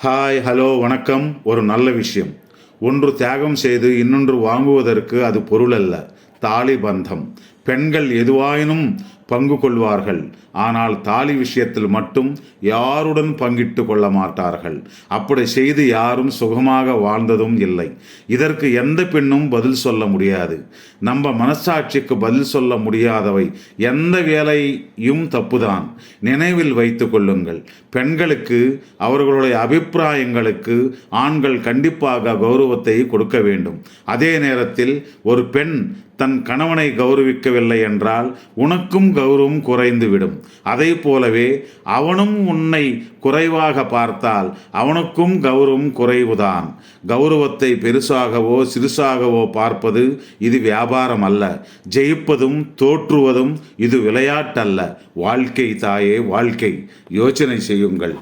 Hi, hello, வணக்கம். ஒரு நல்ல விஷயம். ஒன்று தியாகம் செய்து இன்னொன்று வாங்குவதற்கு அது பொருள் அல்ல. தாலி பந்தம். பெண்கள் எதுவாயினும் பங்கு கொள்வார்கள். ஆனால் தாலி விஷயத்தில் மட்டும் யாருடன் பங்கிட்டு கொள்ள மாட்டார்கள். அப்படி செய்து யாரும் சுகமாக வாழ்ந்ததும் இல்லை. இதற்கு எந்த பெண்ணும் பதில் சொல்ல முடியாது. நம்ம மனசாட்சிக்கு பதில் சொல்ல முடியாதவை எந்த வேலையும் தப்புதான். நினைவில் வைத்து கொள்ளுங்கள். பெண்களுக்கு அவர்களுடைய அபிப்பிராயங்களுக்கு ஆண்கள் கண்டிப்பாக கௌரவத்தை கொடுக்க வேண்டும். அதே நேரத்தில் ஒரு பெண் தன் கணவனை கௌரவிக்கவில்லை என்றால் உனக்கும் கௌரவம் குறைந்துவிடும். அதை போலவே அவனும் உன்னை குறைவாக பார்த்தால் அவனுக்கும் கௌரவம் குறைவுதான். கௌரவத்தை பெருசாகவோ சிறுசாகவோ பார்ப்பது இது வியாபாரம் அல்ல. ஜெயிப்பதும் தோற்றுவதும் இது விளையாட்டல்ல. வாழ்க்கை தாயே, வாழ்க்கை. யோசனை செய்யுங்கள்.